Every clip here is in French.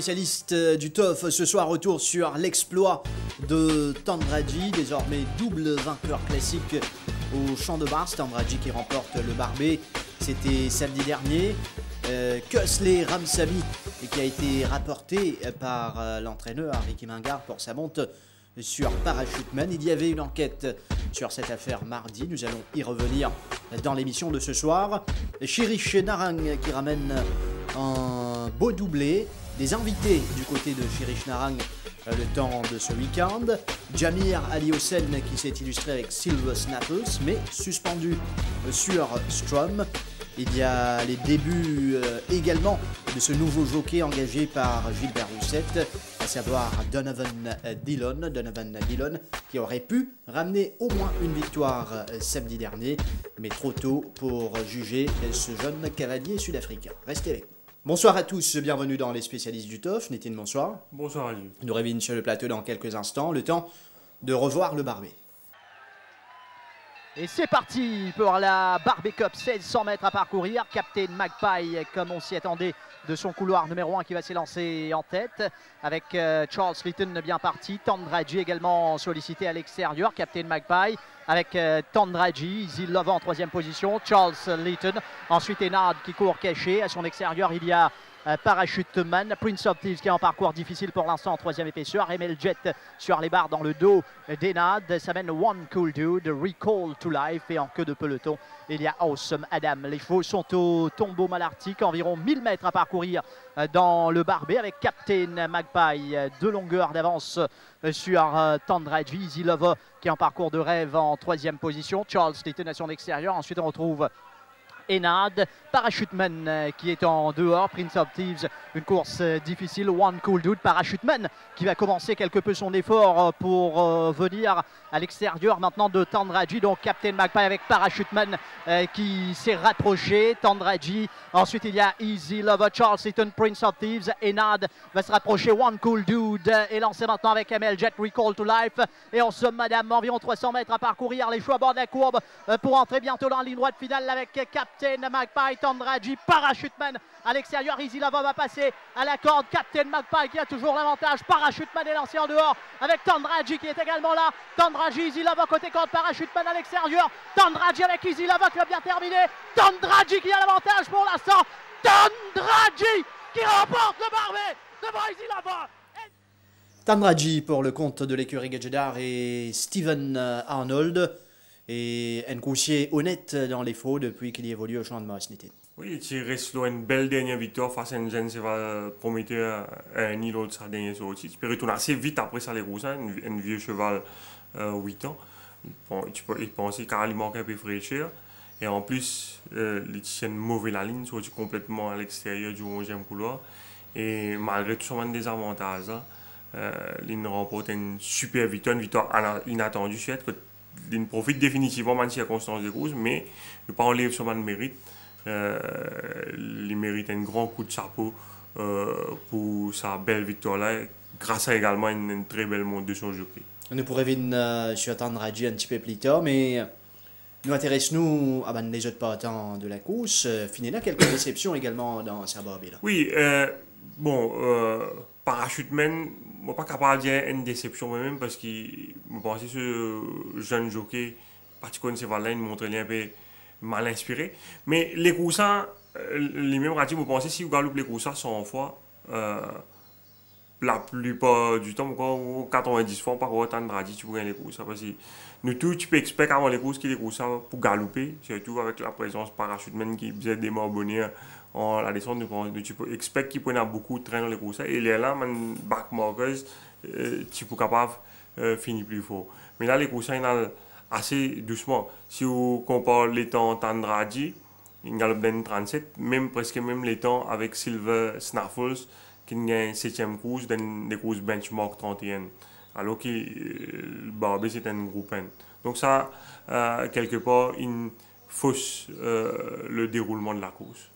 spécialistes du TOF. Ce soir, retour sur l'exploit de Tandraji, désormais double vainqueur classique au Champ de Mars. Tandraji qui remporte le Barbet, c'était samedi dernier. Kösley Ramsamy, qui a été rapporté par l'entraîneur Ricky Mingard pour sa monte sur Parachuteman. Il y avait une enquête sur cette affaire mardi, nous allons y revenir dans l'émission de ce soir. Cherish Narang qui ramène un beau doublé, des invités du côté de Cherish Narang le temps de ce week-end. Jamir Ali Hossein qui s'est illustré avec Silver Snapples mais suspendu sur Strum. Il y a les débuts également de ce nouveau jockey engagé par Gilbert Roussette, à savoir Donovan Dillon, qui aurait pu ramener au moins une victoire samedi dernier, mais trop tôt pour juger ce jeune cavalier sud-africain. Restez avec nous. Bonsoir à tous, bienvenue dans les spécialistes du TOF. Nétine, bonsoir. Bonsoir à lui. Nous revenons sur le plateau dans quelques instants, le temps de revoir le Barbet. Et c'est parti pour la Barbet Cup, 1600 mètres à parcourir. Captain Magpie, comme on s'y attendait, de son couloir numéro 1 qui va s'élancer en tête. Avec Charles Litton bien parti. Tandraji également sollicité à l'extérieur. Captain Magpie avec Tandraji. Easy Love en troisième position. Charles Litton. Ensuite Enad qui court caché. À son extérieur, il y a Parachuteman, Prince of Thieves qui est en parcours difficile pour l'instant en troisième épaisseur. ML Jet sur les barres dans le dos d'Enad. Ça mène One Cool Dude, Recall to Life et en queue de peloton il y a Awesome Adam. Les chevaux sont au tombeau malartic, environ 1000 mètres à parcourir dans le Barbet avec Captain Magpie, 2 longueurs d'avance sur Tandraji. Easy Love qui est en parcours de rêve en troisième position. Charles Litton à son extérieur. Ensuite on retrouve Enad, Parachuteman qui est en dehors, Prince of Thieves, une course difficile, One Cool Dude, Parachuteman qui va commencer quelque peu son effort pour venir à l'extérieur maintenant de Tandraji, donc Captain Magpie avec Parachuteman qui s'est rapproché, Tandraji, ensuite il y a Easy Love, Charles Litton, Prince of Thieves, Enad va se rapprocher, One Cool Dude est lancé maintenant avec ML Jet, Recall to Life et en somme madame, environ 300 mètres à parcourir, les choix à bord de la courbe pour entrer bientôt dans la ligne droite finale avec Captain Magpie, Tandraji, Parachuteman à l'extérieur. Easy Love va passer à la corde. Captain Magpie qui a toujours l'avantage. Parachuteman est lancé en dehors avec Tandraji qui est également là. Tandraji, Easy Love côté corde. Parachuteman à l'extérieur. Tandraji avec Easy Love qui va bien terminer. Tandraji qui a l'avantage pour l'instant. Tandraji qui remporte le Barbet devant Easy Love. Tandraji pour le compte de l'écurie Gadjedar et Steven Arnold. Et un coursier honnête dans les faux depuis qu'il évolue au Champ de Mars. Oui, il reste une belle dernière victoire face à un jeune qui va promettre un îlot de sa dernière sortie. Il peut retourner assez vite après ça les Roussins, un vieux cheval 8 ans. Il pensait qu'il manque un peu fraîcheur. Et en plus, il tient mauvais la ligne, sorti complètement à l'extérieur du 11e couloir. Et malgré tout son désavantage, il remporte une super victoire, une victoire inattendue. Il profite définitivement de la circonstance des courses, mais je ne pas enlever son mérite. Il mérite un grand coup de chapeau pour sa belle victoire-là, grâce à également une très belle montre de son jockey. Nous pourrions venir sur Tandraji un petit peu plus tard, mais nous intéressons-nous à les autres partants de la course. Finalement, quelques déceptions également dans sa Barbet. Oui, Parachuteman, je ne suis pas capable de dire une déception moi-même parce que je pense que ce jeune jockey, particulièrement ce cheval-là, il montre un peu mal inspiré. Mais les coussins, les mêmes radios, je pense que si vous galopez les coussins 100 fois, la plupart du temps, 90 fois, par autant de radios, tu peux gagner les coussins. Parce que nous tous, tu peux expecter avant les courses qu'il y ait des coussins pour galoper, surtout avec la présence Parachuteman qui faisait des marbonniers. En la descente, tu peux expecter qu'il prenne beaucoup de train dans les courses. Et les là, man backmarkers, tu peux capable finir plus fort. Mais là, les coussins, ils sont assez doucement. Si vous comparez les temps Tandraji, il y a le 37, presque même les temps avec Silver Snaffles, qui a 7e course dans des courses benchmark 31. Alors que le Barbet, c'est un groupe N. Donc ça, quelque part, il fausse le déroulement de la course.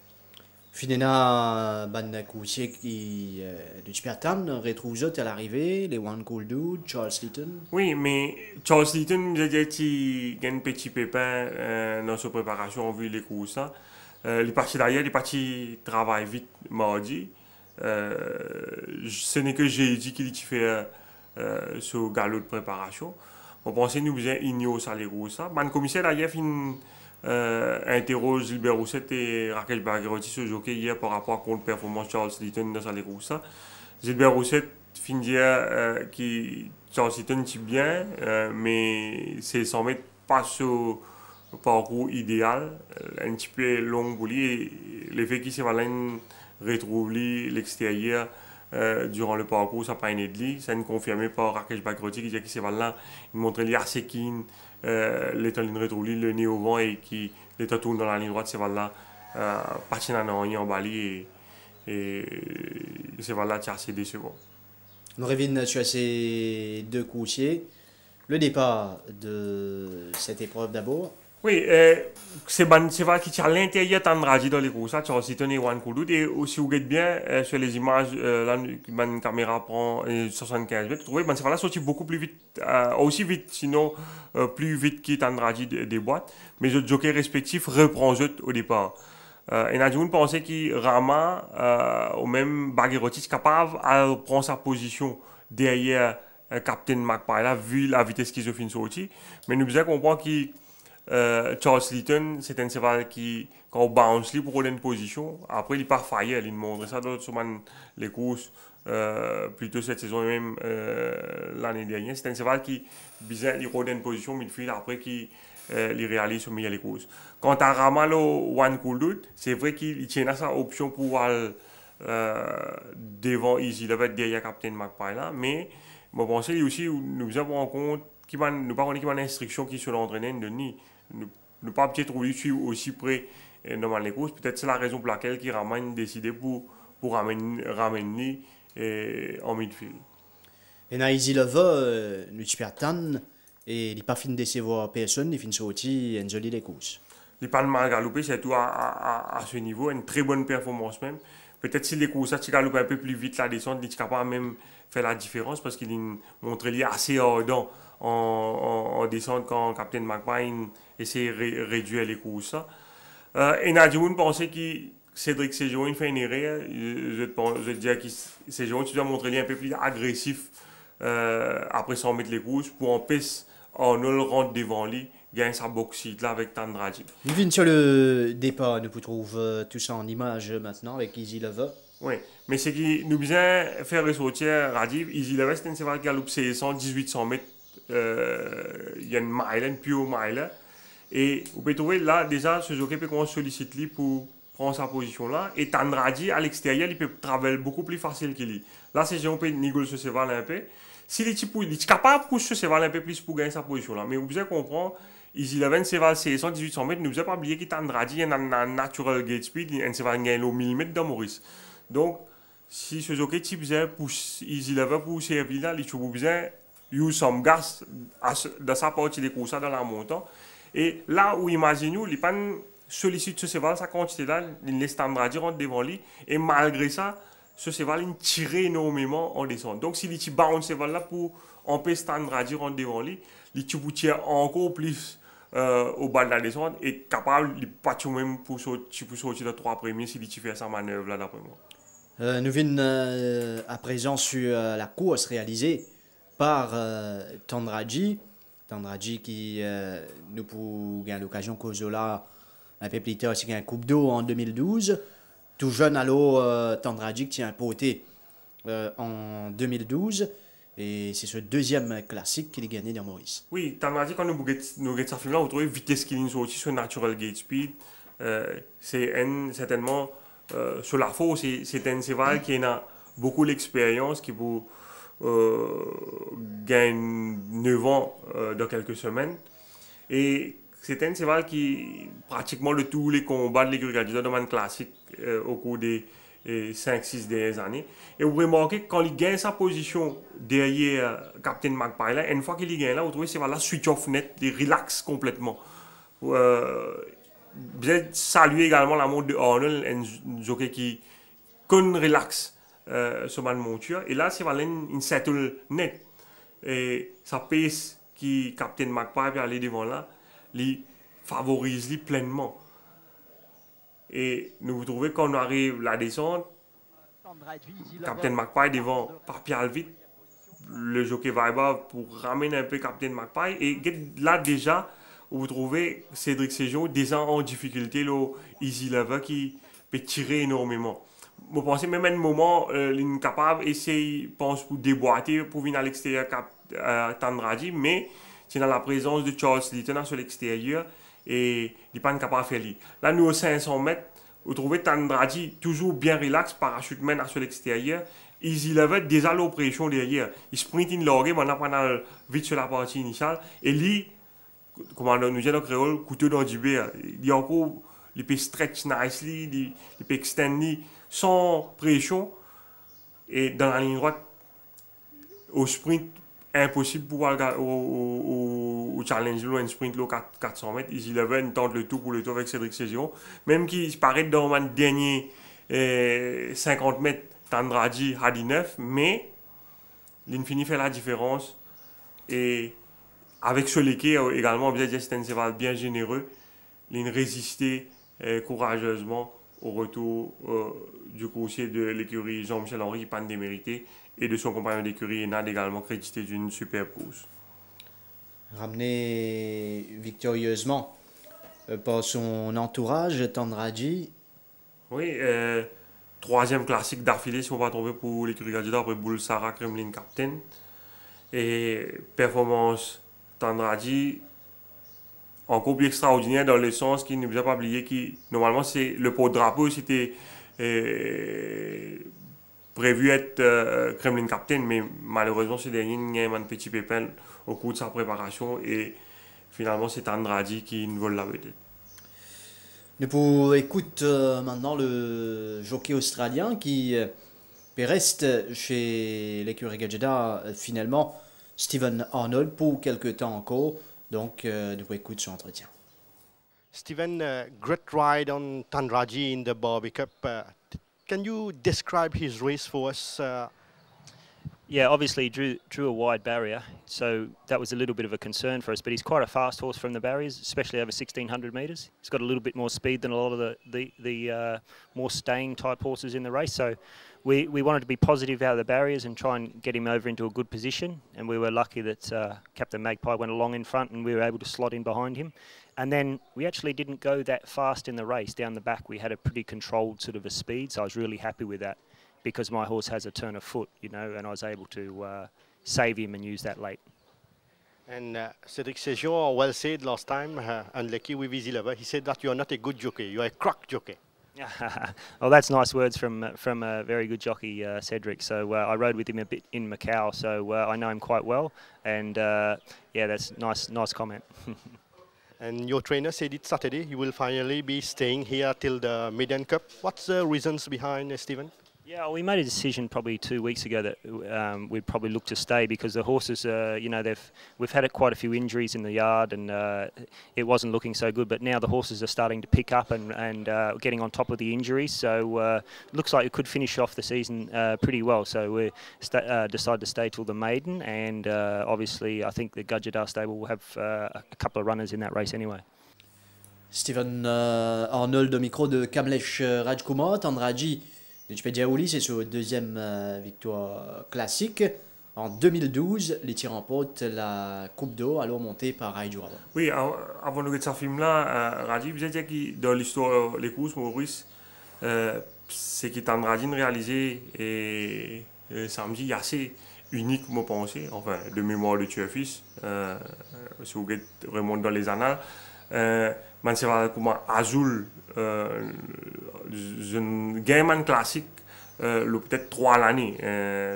Finalement, ban coursier qui de Spertan retrouve à l'arrivée, les One Cool Dude, Charles Litton. Oui, mais Charles Litton, j'ai dit qu'il y a un petit pépin dans sa préparation, vu les courses. Il est parti d'ailleurs, il est parti travailler vite mardi. ce n'est que j'ai dit qu'il fait ce galop de préparation. On pensait nous faisait ignorer ça les gros ça. Le commissaire d'ailleurs interroge Gilbert Rousset et Raquel Bagherotti ce jockey hier par rapport à la performance Charles Litton dans ça les gros ça. Gilbert Rousset fin dire qui Charles Litton type bien mais c'est 100 mètres pas sur parcours idéal, un petit peu long pour lui et le fait qu'il s'est retrouve l'extérieur durant le parcours, ça n'a pas aidé lui. Ça a confirmé par Rakesh Bagroti qui disait qu'il s'est là, il montrait lui assez keen, l'état ligne retrouve le nez au vent et qui l'état tourne dans la ligne droite, c'est là, patinant en Bali et c'est là, c'est assez décevant. On revient sur ces deux coursiers. Le départ de cette épreuve d'abord. Oui, c'est vrai qu'il tient à l'intérieur Tandraji dans les courses, Charles Litton et Juan Kouloud. Et aussi, vous voyez bien sur les images, là, ma caméra prend 75 mètres. Vous trouvez, c'est là sorti beaucoup plus vite, aussi vite, sinon plus vite que Tandraji des boîtes. Mais le jockey respectif reprend au départ. Et Nadjoun pensait qu'il Rama, au même Bagherotti, capable de prendre sa position derrière Captain Magpie, là, vu la vitesse qu'ils ont fait sortie. Mais nous devons comprendre qu'il Charles Litton, c'est un cheval qui, quand on bounce pour prendre une position, après il part faillir, il montre ça dans les courses, plutôt cette saison et même l'année dernière. C'est un cheval qui, bizarre, il prend une position, midfield, après qui il réalise sur les courses. Quant à Ramalo One Cool, c'est vrai qu'il tient à sa option pour aller devant Easy, il va être derrière Captain Magpie là, mais je pense aussi, nous avons en compte qu'il n'y a pas une instruction qui se l'entraîneur de ni. Ne pas peut-être suivre aussi près dans les courses. Peut-être c'est la raison pour laquelle il ramène décidé pour ramener en midfield. Et dans Easy Lover, nous sommes et il n'est pas fini de décevoir personne, il finit sorti une jolie les courses. Il n'est pas mal galopé, c'est tout à ce niveau, une très bonne performance même. Peut-être si les courses tu galopes un peu plus vite la descente, il est capable même faire la différence parce qu'il montre lui assez ardent en descente quand Captain Magpie essaie de réduire les courses. Et Nadjoun pensait que Cédric Séjourne fait une erreur. Je dis que Séjourne, tu dois montrer lui un peu plus agressif après 100 mètres les courses pour empêcher Arnold rentre devant lui, gagne sa boxe là avec Tandraji. Nous venons sur le départ, nous trouvons tout ça en image maintenant avec Easy Lover. Oui, mais c'est qui nous besoin faire ressortir Radiv. Easy Lover, c'est un cheval qui galope 1800 mètres. Il y a une mile, une pure mile. Et vous pouvez trouver là, déjà, ce jockey peut commencer à solliciter pour prendre sa position là. Et Tandraji, à l'extérieur, il peut travailler beaucoup plus facile que lui. Là, c'est on peut négocier ce cheval un peu. S'il est capable de pousser ce cheval un peu plus pour gagner sa position là. Mais vous devez comprendre, Easy Lover, c'est 1800 mètres. Nous devons pas oublier que Tandraji est un natural gate speed, un cheval qui gagne au millimètre dans Maurice. Donc, si ce jockey type pousse Easy Lover pour servir là, il faut besoin use some gas dans sa partie des courses dans la montant. Et là où imaginez-vous, il pas sollicite ce cheval, sa quantité là, il laisse Tandraji rentrer devant lui. Et malgré ça, ce cheval il tire énormément en descente. Donc s'il tire ce cheval là pour empêcher Tandraji rentrer devant lui, il tire encore plus au bas de la descente et capable de pas même pour sortir de 3 premiers s'il fait sa manœuvre là d'après moi. Nous venons à présent sur la course réalisée par Tandraji. Tandraji qui nous pour gagner l'occasion cause là un peu plus tard aussi un coupe d'eau en 2012. Tout jeune alors Tandraji qui tient un poté en 2012 et c'est ce deuxième classique qu'il a gagné dans Maurice. Oui, Tandraji quand nous regardons sa film là, on trouve vitesse qu'il est aussi sur Natural Gate Speed. C'est certainement sur la force, c'est un cheval qui a beaucoup d'expérience qui vous gagne 9 ans dans quelques semaines. Et c'est un cheval qui, pratiquement de tous les combats de l'agriculture de man classique au cours des 5-6 dernières années. Et vous remarquez que quand il gagne sa position derrière Captain Magpie, là, une fois qu'il y gagne là, vous trouvez que ce cheval-là switch off net, il relaxe complètement. Vous avez salué également la montre de Arnold, un jockey qui relaxe. Sur ma monture et là c'est une settle net et sa pace qui Captain Magpie peut aller devant là il favorise lui pleinement et nous vous trouvez quand on arrive la descente Captain Magpie devant par Pierre vite. Le jockey Viber pour ramener un peu Captain Magpie. Et là déjà, vous trouvez Cédric Séjon déjà en difficulté, le Easy Lover qui peut tirer énormément. Je pense même à un moment, il est capable d'essayer, pense pour déboîter, pour venir à l'extérieur Tandradi, mais c'est dans la présence de Charles Litton sur l'extérieur et il n'est pas capable de faire lui. Là, nous, aux 500 mètres, vous trouvez Tandradi toujours bien relax, parachutement sur l'extérieur. Easy Lover déjà l'oppression derrière. Il sprint in l'orgue, maintenant pendant vite sur la partie initiale. Et lui, comme on nous dit dans le créole, couteau dans du béa. Il y a encore, il peut stretch nicely, il peut extend sans pression. Et dans la ligne droite, au sprint, impossible pour pouvoir au challenge, un sprint 400 mètres. Easy Lover tente le tout pour le tour avec Cédric Séjon. Même qu'il paraît dans le dernier 50 mètres, Tandradi a dit 9, mais l'Infini fait la différence. Et avec Soleké également, c'est un cheval bien généreux. Il résistait courageusement au retour du coursier de l'écurie Jean-Michel Henry, qui pas démérité, et de son compagnon d'écurie Enad également crédité d'une superbe course. Ramené victorieusement par son entourage, Tandradi. Oui, troisième classique d'affilée, si on va tomber pour l'écurie Gadjida après Boulsara, Kremlin Captain. Et performance Tandradi encore plus extraordinaire dans le sens qu'il ne vous a pas oublié que normalement c'est le porte-drapeau, c'était prévu être Kremlin Captain, mais malheureusement ce dernier il y a un petit pépin au cours de sa préparation et finalement c'est Tandradi qui ne vole la vedette. Nous écoutons maintenant le jockey australien qui reste chez l'écurie Gadjida finalement, Stephen Arnold, pour quelques temps encore. Donc, nous écoutons son entretien. Stephen, great ride on Tandradi in the Barbie Cup. Can you describe his race for us? Yeah, obviously drew a wide barrier, so that was a little bit of a concern for us. But he's quite a fast horse from the barriers, especially over 1,600 metres. He's got a little bit more speed than a lot of the more staying type horses in the race. So we wanted to be positive out of the barriers and try and get him over into a good position. And we were lucky that Captain Magpie went along in front and we were able to slot in behind him. And then we actually didn't go that fast in the race. Down the back, we had a pretty controlled sort of a speed, so I was really happy with that, because my horse has a turn of foot, you know, and I was able to save him and use that late. And Cédric Séjon well said last time, unlucky with Easy Lover, he said that you are not a good jockey, you are a crack jockey. Well, that's nice words from a very good jockey, Cedric. So I rode with him a bit in Macau, so I know him quite well, and yeah, that's nice comment. And your trainer said it Saturday, you will finally be staying here till the Maiden Cup. What's the reasons behind, Stephen? Yeah, we made a decision probably 2 weeks ago that we'd probably look to stay, because the horses, you know, we've had quite a few injuries in the yard, and it wasn't looking so good. But now the horses are starting to pick up and getting on top of the injuries. So looks like we could finish off the season pretty well. So we decided to stay till the Maiden, and obviously I think the Gadjida stable will have a couple of runners in that race anyway. Stephen Arnold au micro de Kamlesh Rajkumar. Tandradi de Chpediaouli, c'est sa deuxième victoire classique. En 2012, les tirs remportent la Coupe d'Or, alors montée par Raidjoura. Oui, avant de regarder ce film-là, Radi, vous avez dit que dans l'histoire des courses, Maurice, c'est que Tandradi réalisé et samedi assez unique, moi pensais, enfin, de mémoire de Tuefis, si vous remontez dans les annales. Man se va comme Azul, un gameman classique, peut-être 3 l'année,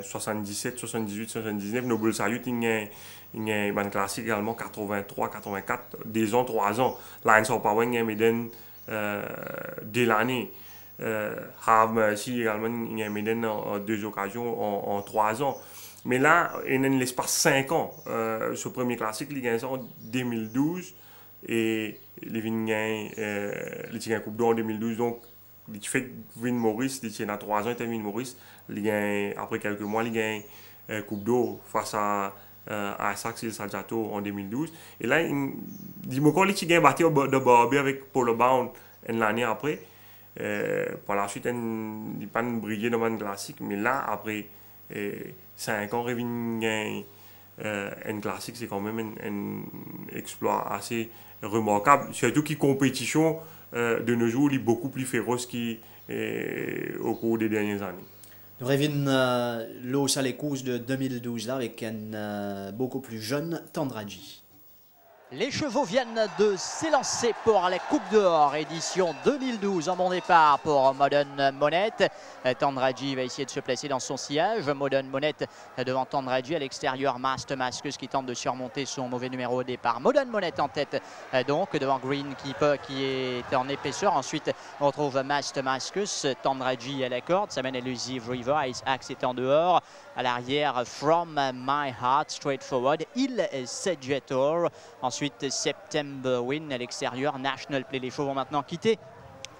77, 78, 79, Noble Sayut, il y a un classique également, 83, 84, des ans, 3 ans. Lions of Power, il y a Maiden dès l'année. Have Mercy également, il y a Maiden en 2 occasions en 3 ans. Mais là, il y a l'espace 5 ans. Ce premier classique, il y a en 2012. Et les Vignes, les Coupe d'Or en 2012, donc les fait Vin Maurice, les tiennent à 3 ans, et Vin Maurice, après quelques mois, il gagne Coupe d'Or face à Saxil Sajato en 2012. Et là, il me dit encore, il gagne battu de Barbie avec Polo Bound l'année après. Par la suite, il n'a pas brillé dans le classique, mais là, après 5 ans, revient un classique, c'est quand même un exploit assez remarquable. Surtout qu'il compétition de nos jours est beaucoup plus féroce qu'au cours des dernières années. Nous revenons l'os à l'écouse de 2012 là, avec un beaucoup plus jeune Tandradji. Les chevaux viennent de s'élancer pour la Coupe d'Or, édition 2012 en bon départ pour Modern Monette. Tandradji va essayer de se placer dans son sillage. Modern Monette devant Tandradji, à l'extérieur Master Mascus qui tente de surmonter son mauvais numéro au départ. Modern Monette en tête donc devant Green Keeper qui est en épaisseur. Ensuite on retrouve Master Mascus, Tandradji à la corde, ça mène Elusive River, Ice Axe est en dehors. À l'arrière From My Heart, Straightforward, Il Sedgetor. Ensuite, September Win à l'extérieur, National Play. Les chevaux vont maintenant quitter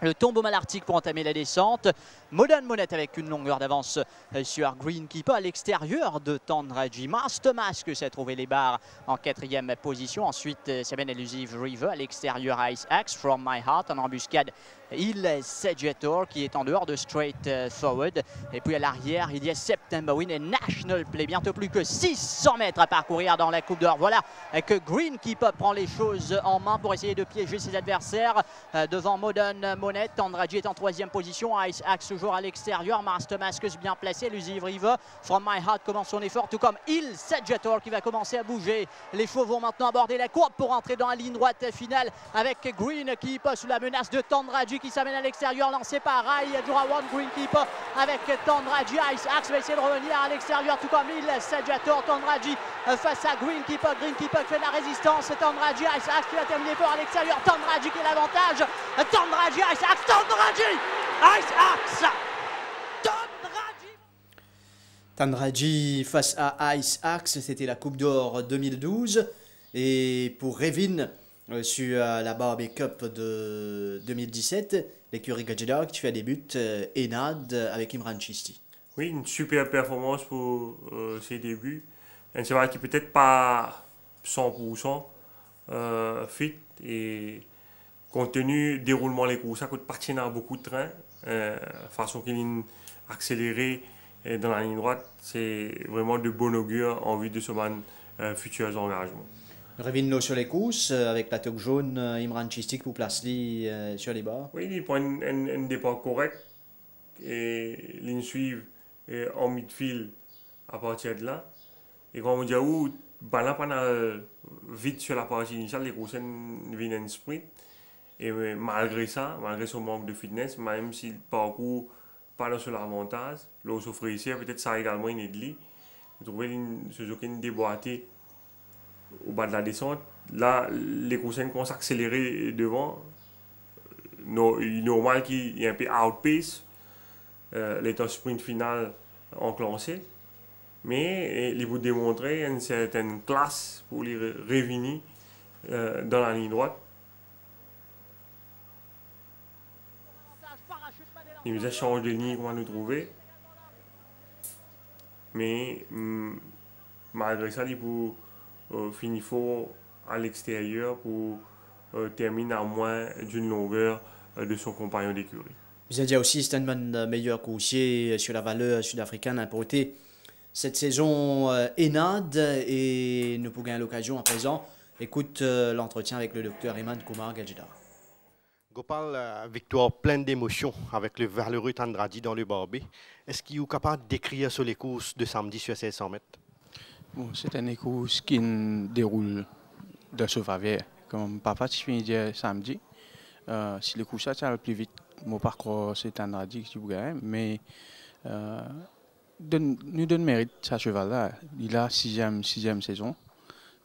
le tombeau malartic pour entamer la descente. Modern Monette avec une longueur d'avance sur Green Keeper à l'extérieur de Tandradji. Master Mask s'est trouvé les barres en 4e position. Ensuite, Seven Elusive River à l'extérieur, Ice Axe, From My Heart en embuscade. Il Sedgetor qui est en dehors de Straight Forward. Et puis à l'arrière, il y a September Win et National Play. Bientôt plus que 600 mètres à parcourir dans la Coupe d'Or. Voilà que Green Keeper prend les choses en main pour essayer de piéger ses adversaires. Devant Modern Monette, Tandradji est en 3e position. Ice Axe toujours à l'extérieur. Master Mascus bien placé. Elusive River. From My Heart commence son effort, tout comme Il Sedgetor qui va commencer à bouger. Les chevaux vont maintenant aborder la courbe pour entrer dans la ligne droite finale avec Green Keeper sous la menace de Tandradji qui s'amène à l'extérieur, lancé par Rai Jurawan. Green Keeper avec Tandradji. Ice Axe va essayer de revenir à l'extérieur, tout comme Il Sedgetor. Tandradji face à Green Keeper. Green Keeper qui fait de la résistance. Tandradji, Ice Axe qui va terminer fort à l'extérieur. Tandradji qui est l'avantage. Tandradji, Ice Axe. Tandradji, Ice Axe. Tandradji face à Ice Axe, c'était la Coupe d'Or 2012. Et pour Revin, sur la Barbie Cup de 2017, l'écurie Gadget qui fait des buts Enad avec Imran Chisti. Oui, une super performance pour ses débuts. Un cheval qui peut-être pas 100% fit et compte tenu du déroulement des courses, ça coûte partir dans beaucoup de trains, façon qu'il est accéléré dans la ligne droite, c'est vraiment de bon augure en vue de ce futurs engagements. Revin sur les courses avec la toque jaune, Imran Chisti pour placer sur les bords. Oui, il prend un départ correct et ligne suivre en midfield à partir de là. Et quand on dit où, là, pendant vite sur la partie initiale, les courses viennent en sprint. Et malgré ça, malgré son manque de fitness, même si le parcours pas sur l'avantage, l'eau s'offre ici, peut-être ça également une aide. Vous trouvez une déboîtée au bas de la descente. Là, les courses commencent à accélérer devant. Il est normal qu'il y ait un peu outpace. L'état sprint final enclenché. Mais il vous démontrer une certaine classe pour les revenir dans la ligne droite. Il nous a changé de ligne qu'on va nous trouver. Mais malgré ça, il faut finir fort à l'extérieur pour terminer à moins d'une longueur de son compagnon d'écurie. Vous avez dit aussi Stanman meilleur coursier sur la valeur sud-africaine importée cette saison Enad et nous pouvons gagner l'occasion à présent. Écoute l'entretien avec le docteur Eman Kumar Gadjida. Gopal, victoire pleine d'émotions avec le valeureux Tandradji dans le Barbie. Est-ce qu'il est capable d'écrire sur les courses de samedi sur 1600 mètres? Bon, c'est une course qui déroule de ce faveur. Comme papa, tu finis dire samedi. Si le course ça va plus vite, mon parcours c'est Tandradji qui vous gagne. Mais nous donne mérite ce cheval-là. Il a 6e saison.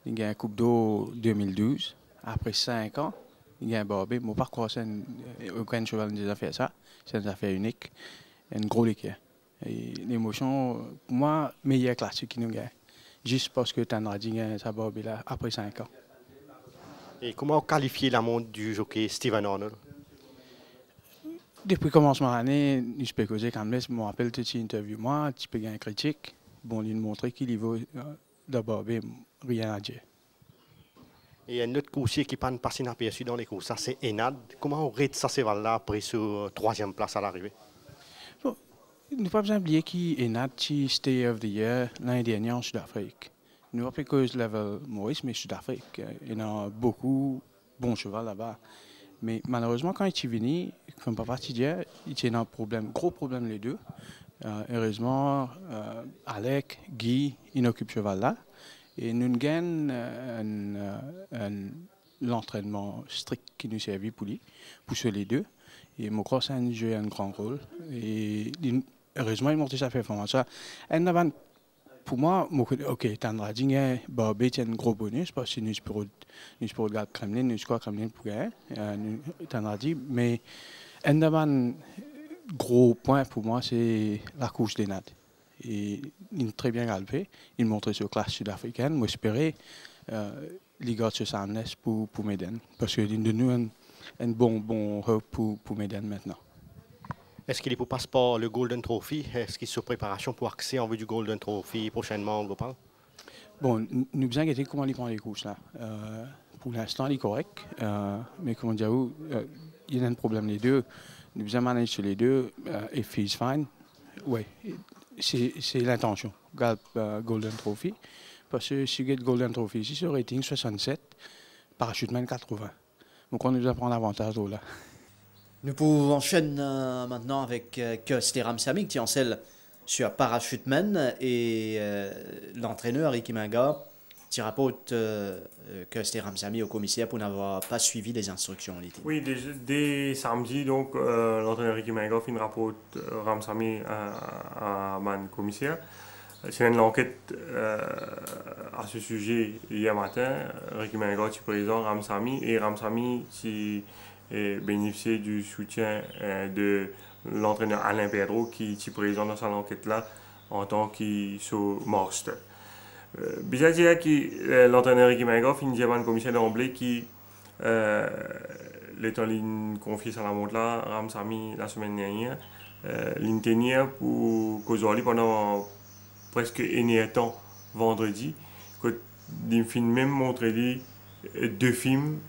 Il gagne la Coupe d'Eau 2012. Après 5 ans. Il y a un Barbie. Mon parcours, c'est un cheval qui a fait ça. C'est une affaire unique. Un gros liquide. L'émotion, pour moi, meilleure classique qui nous gagne. Juste parce que Tandradji gagne sa Barbie là après 5 ans. Et comment qualifier la montre du jockey Stephen Arnold? Depuis le commencement de l'année, je peux causer quand même. Je me rappelle toute cette interview. Moi, tu peux gagner critique. Bon, il montre qu'il y vaut de Barbie, rien à dire. Et un autre coursier qui pas passé inaperçu dans les courses, ça c'est Enad. Comment on rate ça cheval-là après sur troisième place à l'arrivée? Bon, nous pas besoin d'oublier qui est notre Stay of the Year l'année dernière en Sud-Afrique. Nous pas cause level Maurice, mais Sud-Afrique. Il y a beaucoup de bons chevaux là-bas. Mais malheureusement, quand il est venu, comme papa dit, il y a un problème, gros problème les deux. Heureusement, Alec, Guy, ils occupent ce cheval-là. Et nous gagnons l'entraînement strict qui nous servit pour lui, pour ceux les deux. Et mon cross a joué un grand rôle. Et heureusement, il monte sa performance. Pour moi, ok, Tandradi, Barbé, c'est un gros bonus parce que nous pouvons regarder Kremlin, nous crois Kremlin pour gagner, Tandradi. Mais un gros point pour moi, c'est la course des Nats. Et il est très bien galopé. Il montre sur classe sud-africaine. Moi, j'espérais les gars se s'amènent pour Méden. Parce qu'il nous un bon hope pour Méden maintenant. Est-ce qu'il est pour passer par le Golden Trophy? Est-ce qu'il est sur préparation pour accéder en vue du Golden Trophy prochainement au Gopal? Bon, nous avons regardé comment il prend les courses là. Pour l'instant, il est correct. Mais comment dire, il y a un problème les deux. Nous avons managé sur les deux. If he's fine, oui. C'est l'intention, Golden Trophy. Parce que si vous Golden Trophy, ici, c'est rating 67, parachuteman 80. Donc on nous apprend l'avantage là. Nous pouvons enchaîner maintenant avec Köster Ramsamy qui encelle sur Parachuteman et l'entraîneur Ricky Minga qui rapporte Köster Ramsamy au commissaire pour n'avoir pas suivi les instructions. Oui, dès samedi, donc l'entraîneur Ricky Minga fait une rapporte Ramsamy à mon commissaire. C'est une enquête à ce sujet hier matin. Ricky Minga est présent Ramsamy et Ramsamy qui bénéficié du soutien de l'entraîneur Alain Pedro qui est présent dans cette enquête-là en tant que master. Bizarre dire que l'entraîneur Ricky Minga finit un commissaire d'emblée qui est en ligne confiée à la montre là, Ramsamy la semaine dernière, ligne tenir pour causer pendant presque un temps vendredi, que il finit même montrer deux films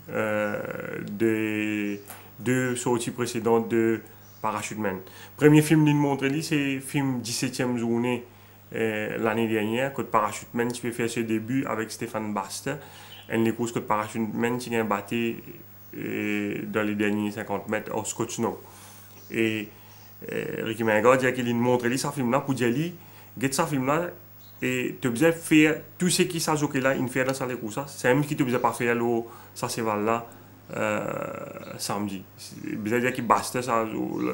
deux sorties précédentes de Parachuteman. Premier film qu'il montre, c'est le film 17e journée l'année dernière, que Parachuteman qui fait faire ses débuts avec Stéphane Basta. Et les courses que Parachuteman qui a battu dans les derniers 50 mètres au Scotch Snow. Et Ricky Minga dit qu'il montre ce film-là pour dire que ce film-là et tu besoin faire tout ce qui s'est joué là, il fait dans sa course. C'est même qui tu besoin pas faire ça cheval là samedi. Besoin dire qu'il bastait ça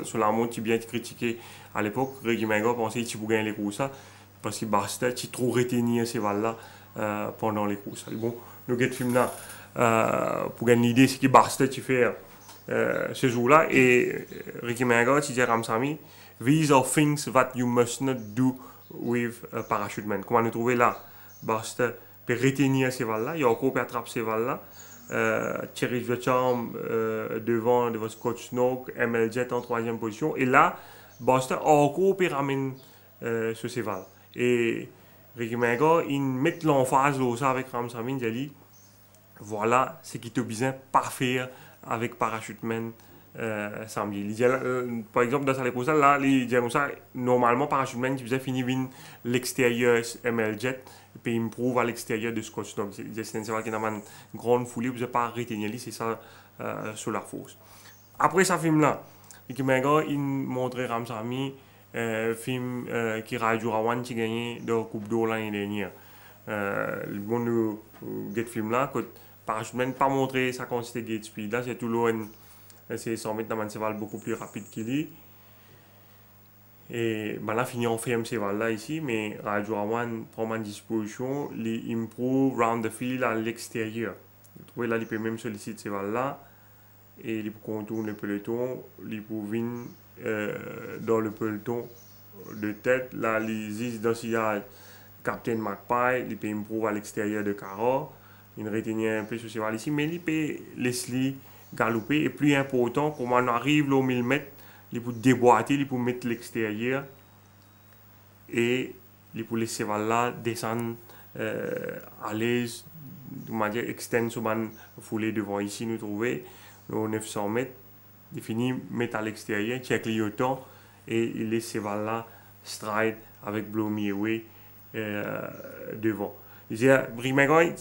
sur la montre qui bien critiqué à l'époque. Ricky Minga pensait qu'il pouvait gagner les courses parce qu'il bastait, il trop retenir ce cheval là pendant les courses. Bon, le gars de film là pour gagner l'idée c'est qu'il bastait, tu fais ce jour-là et Ricky Minga tu dit à Ramsamy, these are things that you must not do with Parachuteman. Comment nous trouver là? Basta pour retenir ces valles là, il y a encore pour attraper ces valles là. Thierry Vecham devant Scotch Snow, ML Jet en troisième position. Et là, Basta encore pour ramener ce cheval. Et Ricky Minga, il met l'emphase avec Ramsamy, il dit voilà ce qui te besoin pas faire avec Parachuteman. Samedi. Par exemple, dans cette course là, il dit comme ça, normalement, Parachuteman qui faisait finir l'extérieur ML Jet, et puis il me prouve à l'extérieur de Scotch Snow. C'est un cheval qui a une grande foulée, vous n'avez pas retenir, c'est ça sur la force. Après ce film-là, Ricky Minga, il montrait Ramsamy, film qui Radio Rawan qui gagnait dans la Coupe d'Or l'année dernière. Le bon de film-là, que Parachuteman pas montré sa quantité de speed, là, c'est tout loin. C'est 100 mètres dans un cheval beaucoup plus rapide qu'il est. Et ben là, fini en ferme cheval là ici, mais Radio Rawan prend ma disposition, il improve round the field à l'extérieur. Vous trouvez là, il peut même solliciter ce cheval là, et il peut contourner le peloton, il peut venir dans le peloton de tête. Là, il existe dans ce Captain Magpie, il peut improve à l'extérieur de Caror, il retenir un peu ce cheval ici, mais il peut laisser galoper. Et plus important, comment on arrive au 1000 mètres, il peut déboîter, il peut mettre l'extérieur et il peut laisser là descendre à l'aise on dire, extend sur une foulée devant ici, nous trouver, aux 900 mètres, il finit mettre à l'extérieur, il check les temps et il laisse ces balles-là stride avec Blow Away devant. Il dit,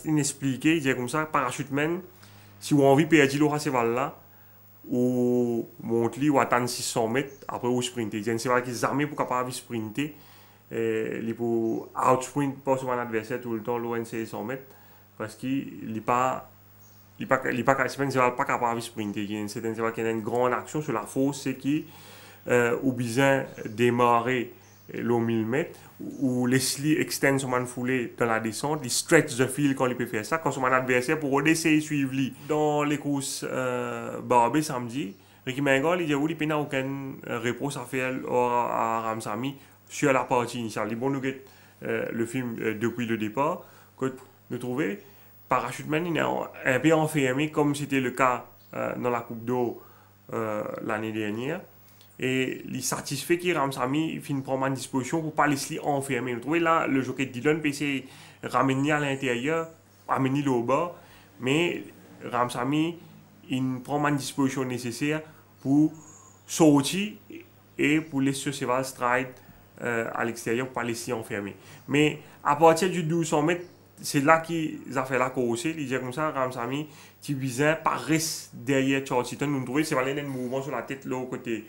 il expliquait, il dit comme ça, parachuteman, si vous avez envie de perdre ces balles-là, ou monter ou attendre 600 mètres, après vous sprinter. Il y a une cheval qui est armé pour capable de sprinter, il peut outsprint pas sur un adversaire tout le temps, loin de 600 mètres, parce qu'il n'est pas capable de sprinter. Il y a une certaine cheval qui a une grande action sur la force, c'est qui ou besoin démarrer le 1000 mètres, ou Leslie extend son man foulée dans la descente, il stretch the field quand il peut faire ça, quand son adversaire pour essayer de suivre lui. Dans les courses Barbé samedi, Ricky Mangal, il dit qu'il n'a aucune réponse à faire à Ramsamy sur la partie initiale. Il bon nous le film depuis le départ, que nous trouvons, Parachuteman il est un peu enfermé comme c'était le cas dans la Coupe d'eau l'année dernière. Et il satisfait qu'il Ramsamy finit prendre une disposition pour ne pas laisser enfermer. Vous trouvez là, le jockey de Dylan peut essayer de ramener à l'intérieur, ramener le au bas, mais Ramsamy il prend une disposition nécessaire pour sortir et pour laisser ce cheval stride à l'extérieur pour ne pas laisser enfermer. Mais à partir du 1200 mètres, c'est là qu'ils ont fait la course. Il dit comme ça, Ramsamy, qui visait par reste derrière Charles Seaton. Nous trouvons c'est un mouvement sur la tête là au côté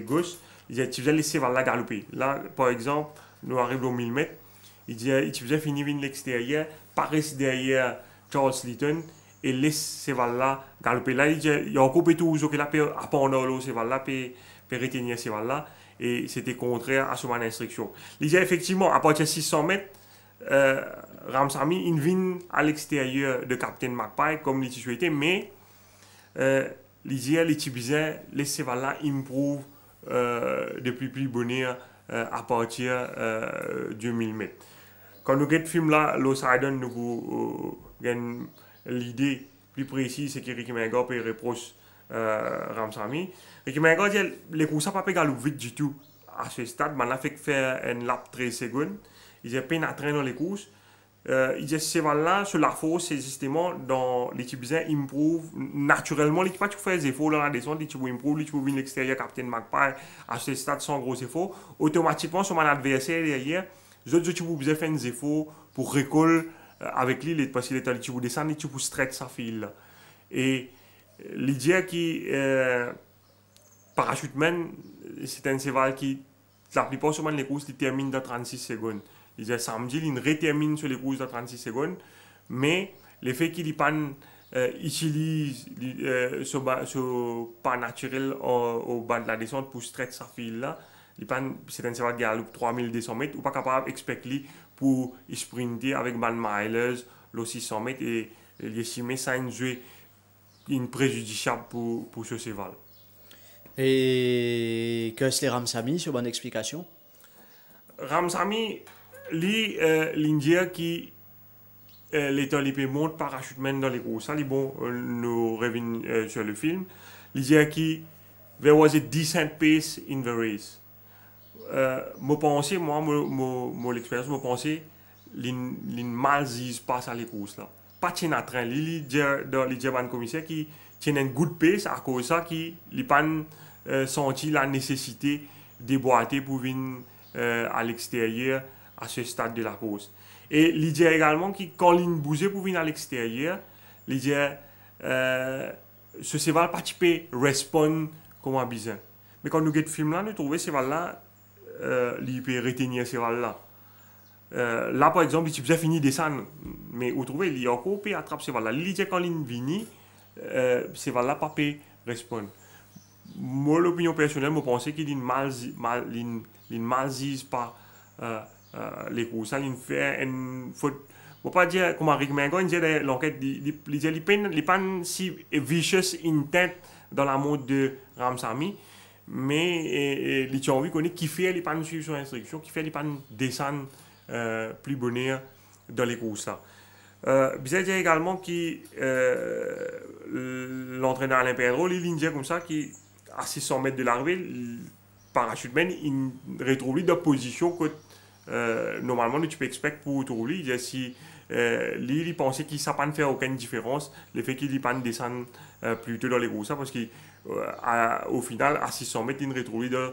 gauche. Il dit tu faisais laisser la galoper. Là, par exemple, nous arrivons au 1000 mètres. Il dit tu faisais finir de l'extérieur, par reste derrière Charles Seaton et laisse ces là galoper. Là, il dit il y a encore tout que là peut apprendre l'eau ces là peut retenir ces là et c'était contraire à son instruction. Il dit effectivement à partir de 600 mètres. Ramsamy il vient à l'extérieur de Captain Magpie comme il souhaitait, mais les Tibizans, les Cévala improve depuis plus bonheur à partir de 1000 mètres. Quand nous regardons le film là, l'Ossidon, nous avons l'idée plus précise, c'est que Ricky Mangal peut reprocher Ramsamy. Ricky Mangal dit les courses pas pégaler vite du tout à ce stade, mais on a fait faire un lap 13 secondes. Il y a peine à traîner dans les courses. Il y a ces là sur la force, c'est justement dans l'équipe bizarre, improve naturellement. L'équipe pas tu fais des efforts dans la descente, l'équipe improve, l'équipe vient l'extérieur, Captain Magpie à ce stade sans gros efforts. Automatiquement, sur mon adversaire derrière, les autres équipes besoin faire des efforts pour récoller avec lui, parce qu'il est à l'équipe descendre, l'équipe stretch sa file. Et l'idée qui parachuteman, c'est un cheval qui la plupart sur les courses, il termine dans 36 secondes. Il dit samedi, il rétermine sur les courses de 36 secondes, mais le fait qu'il utilise ce pas naturel au bas de la descente pour stretch sa file là, c'est un cheval qui a 3200 mètres, ou pas capable d'expecter pour sprinter avec Van Milers, le 600 mètres, et il estime ça une préjudiciable pour ce cheval. Et qu'est-ce que Ramsamy, sur bonne explication? Ramsamy, l'Indien qui l'état l'épée monte parachuteman dans les courses. Ça, bon, nous revenons sur le film. L'Indien qui there was a decent pace in the race. Moi pensais, l'expérience, moi pensais, l'in mal passe à les courses là. Pas tient à train. Dans les diamants commissaires qui tient une good pace à cause de ça qui n'a pas senti la nécessité de boiter pour venir à l'extérieur à ce stade de la course. Et l'idée également qui quand l'in bougeait pour venir à l'extérieur, l'idée ce cheval pas typé répondre comme un besoin. Mais quand nous regardons le film là, nous trouvons ce cheval là il peut retenir ce cheval là. Là par exemple, il peut finir descendre, mais vous trouvez il y a encore peut attraper ce cheval là. L'idée quand l'in vient, ce cheval là pas peut répondre. Moi l'opinion personnelle, je pense qu'il ne malise pas les courses. Ça, il fait une faute. Je ne peux pas dire, comme Rick Mangan, il dit l'enquête, il n'est pas si vicious intent dans la mode de Ramsamy, mais il a envie qu'on ait qui fait, il n'est pas suivre son instruction, qui fait, il n'est pas descendre plus bonheur dans les courses. Bizarre dire également que l'entraîneur Alain Pedro, il dit comme ça, qui à 600 mètres de l'arrivée, parachuteman, il retrouve lui dans position que normalement, tu peux expecter pour tout lui. Si il pensait qu'il ne pas faire aucune différence, le fait qu'il ne pas descendre plus tôt dans les gros, parce qu'au final, à 600 mètres, il retrouve dans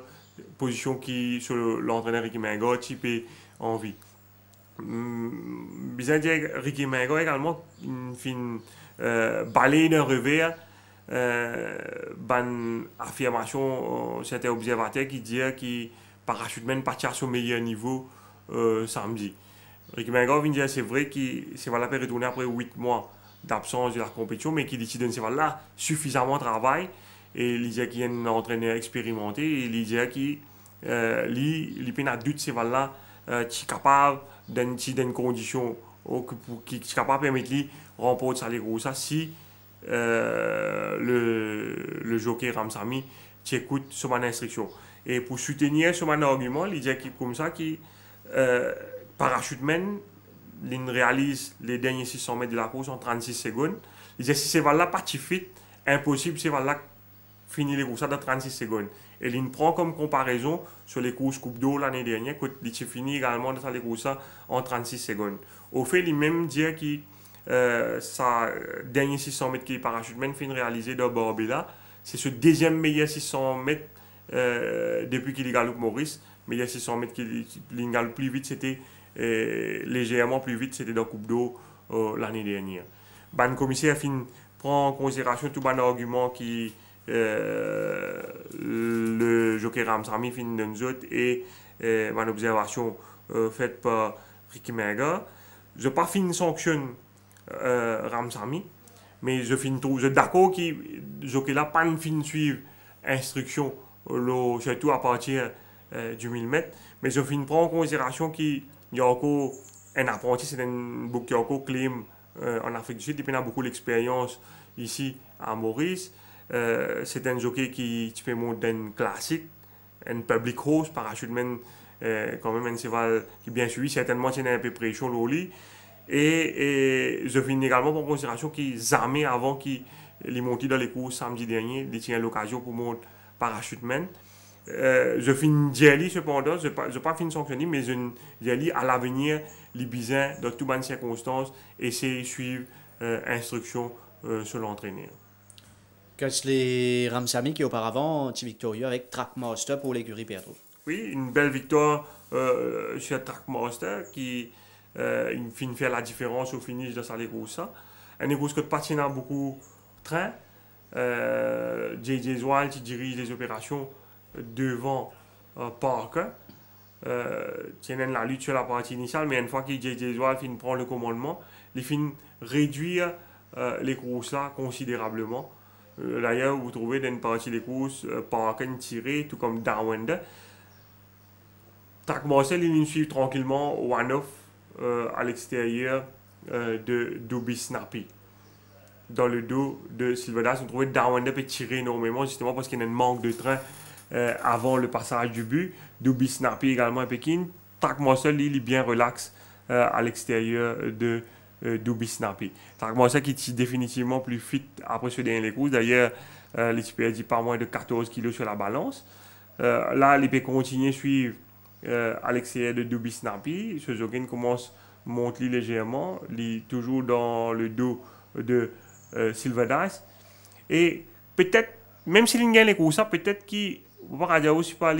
position qui sur l'entraîneur Ricky Menga, type envie. Bizarre dire Ricky Menga également une fin balayer d'un revers. Ban affirmation c'était observateur qui dit que parachuteman partir sur meilleur niveau samedi. Ricky Menga vient dire c'est vrai qu'il va retourner après 8 mois d'absence de la compétition, mais qui décide de là suffisamment de travail et il dit qu'il y a un entraîneur expérimenté et il dit qu'il il a doute c'est là qui est capable dans une condition qui est capable de permettre de remporter ça les gros ça si le jockey Ramsamy écoute sur mon instruction. Et pour soutenir sur mon argument, il dit comme ça que parachuteman il réalise les derniers 600 mètres de la course en 36 secondes. Il dit si c'est là pas fit, impossible c'est là finir les courses dans 36 secondes. Et il prend comme comparaison sur les courses Coupe d'eau l'année dernière, il finit également dans les courses en 36 secondes. Au fait, il même dit que sa dernier 600 mètres qui est parachuteman fin réalisé dans Barbella, c'est ce deuxième meilleur 600 mètres depuis qu'il galope Maurice. Meilleur 600 mètres qu'il galope plus vite, c'était légèrement plus vite, c'était dans Coupe d'eau l'année dernière. Le commissaire prend en considération tout bon argument qui le jockey Ramsamy fin d'un autre et mon observation faite par Ricky Menga. Je pas fin sanctionne Ramsamy, mais je d'accord que jockey là pas fin suivre instruction surtout à partir du 1000 mètres, mais je prends en considération qu'il y a encore un apprenti, c'est un bouc qui a encore claim en Afrique du Sud, il a beaucoup d'expérience ici à Maurice. C'est un jockey qui fait monter un classique, un public horse, parachuteman, quand même un cheval qui est bien suivi, certainement c'est un peu pression l'oli. Et je finis également en considération qu'ils jamais avant qu'ils montent dans les courses samedi dernier, ils tiennent l'occasion pour mon parachuteman. Je finis jelly cependant, je pas fini sanctionner, mais je jelly à l'avenir, les bisins dans toutes les circonstances, essayer de suivre instruction sur l'entraîneur. Les Ramsamy qui auparavant ont été victorieux avec Trackmaster pour l'écurie Pedro. Oui, une belle victoire sur Trackmaster qui fait la différence au finish de sa course. Une course que patinant beaucoup train. J.J. Zoual qui dirige les opérations devant Parker. Tient la lutte sur la partie initiale, mais une fois que J.J. Zoual prend le commandement, il finit réduire les courses là considérablement. D'ailleurs, vous trouvez dans une partie des courses Parker tiré, tout comme Darwender. Trackmaster, il suit tranquillement one-off à l'extérieur de Doobie Snappy. Dans le dos de Silverdas, vous trouvez Darwender peut tirer énormément, justement parce qu'il y a un manque de train avant le passage du but. Doobie Snappy également à Pékin. Trackmaster, il est bien relax à l'extérieur de Doobie Snappy. Trackmaster qui est définitivement plus fit après ce dernier courses. D'ailleurs, l'équipe a dit pas moins de 14 kg sur la balance. Là, il peut continuer à suivre à l'extérieur de Doobie Snappy. Ce jogging commence à monter légèrement, toujours dans le dos de Silverdas. Et peut-être, même s'il gagne les courses, peut-être qu'il ne va pas dire aussi pas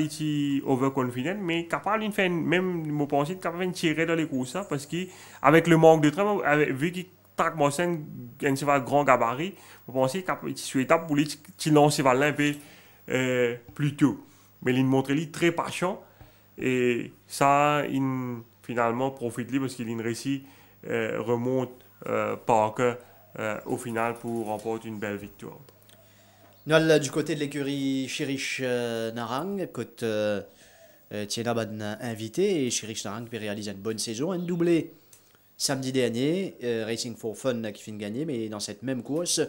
overconfident, mais capable de faire, même, je pense, capable de tirer dans les courses, parce qu'avec le manque de train, vu qu'il Trackmaster a un cheval grand gabarit, je pense qu'il est sur l'étape pour lui lancer ce cheval un peu plus tôt. Mais il montre très patient, et ça, il finalement profite parce qu'il réussit remonte Parker au final pour remporter une belle victoire. Nous, du côté de l'écurie Cherish Narang, côté Tiena ben invité, et Cherish Narang peut réaliser une bonne saison, un doublé samedi dernier, Racing for Fun qui finit de gagner, mais dans cette même course,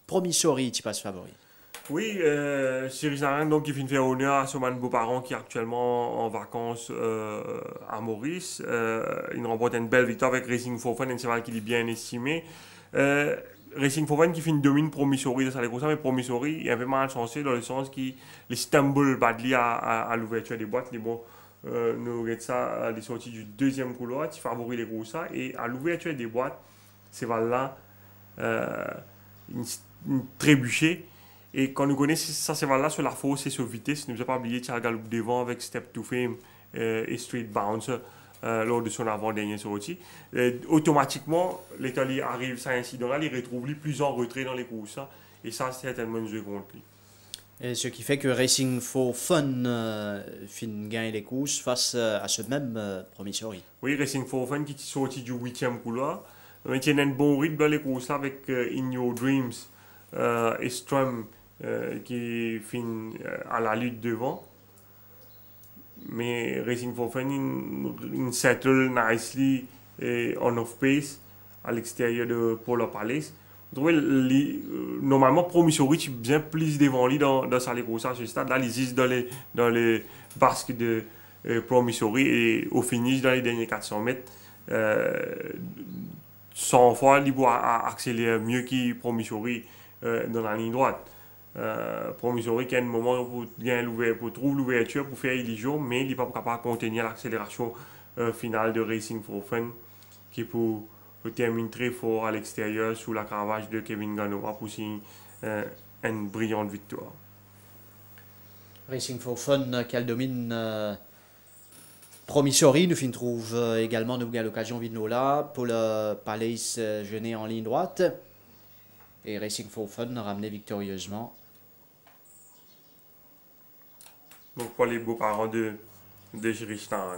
Promissory qui passe favori. Oui, Cherish Narang donc, qui finit de faire honneur à son beau-parent qui est actuellement en vacances à Maurice. Il remporte une belle victoire avec Racing for Fun, un cheval qui est bien estimé. Racing for Fun qui finit domine Promissory de sa course, mais Promissory est un peu mal chancé dans le sens qu'il stumble badly à l'ouverture des boîtes. Les bon, nous regardons ça à les sorties du deuxième couloir qui favorise les gros ça. Et à l'ouverture des boîtes, c'est là une trébuchée. Et quand nous connaissons ça, c'est là sur la force et sur vitesse, nous n'avons pas oublié Thiago Galoup devant avec Step to Fame et Street Bouncer lors de son avant-dernière sortie. Automatiquement, l'Italie arrive à un incident-là, il retrouve plus en retrait dans les courses. Et ça, c'est certainement une jeu contre lui. Et ce qui fait que Racing for Fun gagne les courses face à ce même Promissory. Oui, Racing for Fun qui est sorti du 8e couloir. Mais il y a un bon rythme dans les courses avec In Your Dreams et Strum qui finit à la lutte devant. Mais Racing for Fun, il settle nicely on off pace à l'extérieur de Polo Palace. Normalement, Promissory est bien plus devant lui dans sa course à ce stade. Là, ils existent dans les basques de Promissory et au finish, dans les derniers 400 mètres, 100 fois, il va accélérer mieux que Promissory dans la ligne droite. Promissory qui a un moment pour trouver l'ouverture pour faire illusion, mais il n'est pas capable de contenir l'accélération finale de Racing for Fun qui pour termine très fort à l'extérieur sous la cravache de Kevin Ganoa pour signer une brillante victoire. Racing for Fun qu'elle domine Promissory, nous trouve également nous l'occasion de là pour le Palace Genet en ligne droite et Racing for Fun ramené victorieusement. Donc pour les beaux-parents de Richard.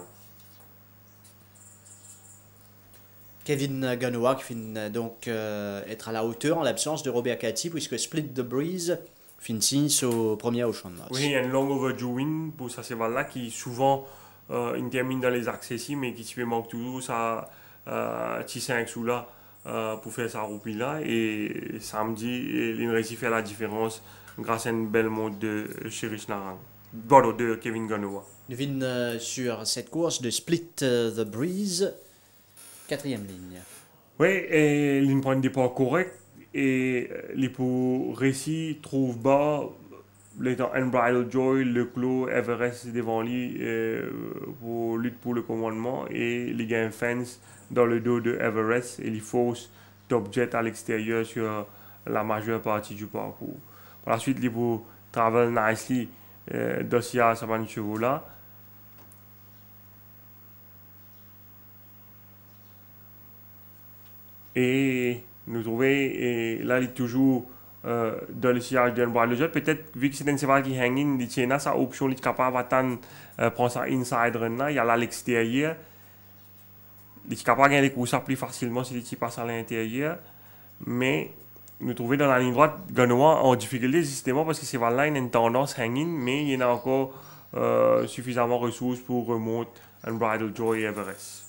Kevin Ganoa qui finit donc être à la hauteur en l'absence de Robert Cati puisque Split the Breeze finit au premier au champ de masse. Oui, il y a une longue overdue win pour ça là qui souvent termine dans les accès mais qui se manque toujours ça petit 5 sous là pour faire sa roupie là et samedi il réussit à faire la différence grâce à une belle montre de Cherish Naran. De Kevin Ganoa. Nous venons sur cette course de Split the Breeze. 4e ligne. Oui, et il prend un départ correct et les pour récit trouve bas les Unbridled Joy, le clos, Everest devant lui pour lutte pour le commandement et les gains fence dans le dos de Everest et les force Top Jet à l'extérieur sur la majeure partie du parcours. Par la suite, les pour travel nicely Dossier Saman Chevaux là. Et nous trouvons, et là, il est toujours dans le sillage d'un bras le jeu. Peut-être, vu que c'est un cheval qui hang in, il tient sa option, il est capable d'attendre, prendre sa inside run là, il y a là à l'extérieur. Il est capable de gagner les courses plus facilement s'il passe à l'intérieur. Mais nous trouvons dans la ligne droite, Ganoa en difficulté justement parce que c'est là, il a une tendance hang in, mais il y a encore suffisamment de ressources pour remonter Unbridled Joy et Everest.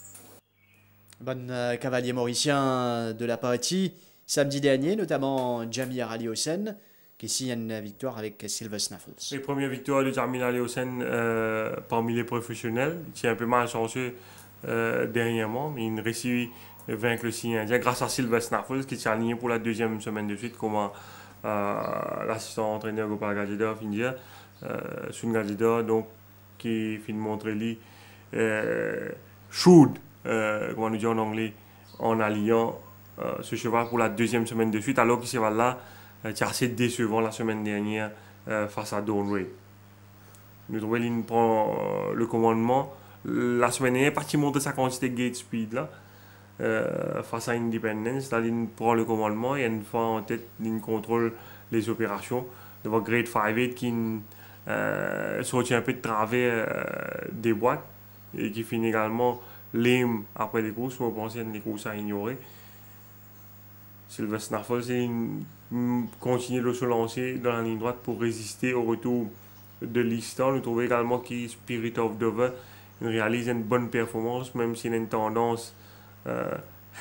Bon cavalier mauricien de la partie samedi dernier, notamment Jamil Ali Hossein qui signe une victoire avec Silver Snaffles. Les premières victoires de Jamil Ali Hossein parmi les professionnels, qui est un peu mal chanceux dernièrement, mais il réussit à vaincre le signe indien grâce à Silver Snaffles qui s'est aligné pour la deuxième semaine de suite, comme l'assistant entraîneur Gopal Gadidar India, Sun Gadidar, donc qui finit de montrer lui should. Comme on dit en anglais, en alliant ce cheval pour la deuxième semaine de suite, alors que ce cheval-là était assez décevant la semaine dernière face à Dawnray. Nous trouvons qu'il prend le commandement. La semaine dernière, parti monter sa quantité de gate speed là, face à Independence. Là, il prend le commandement et une fois en tête, il contrôle les opérations devant Great 5-8 qui sortit un peu de travers des boîtes et qui finit également lame après les courses, on pensait les courses à ignorer. Silver Snaffles continue de se lancer dans la ligne droite pour résister au retour de Liston. Nous trouvons également que Spirit of Dover réalise une bonne performance, même s'il a une tendance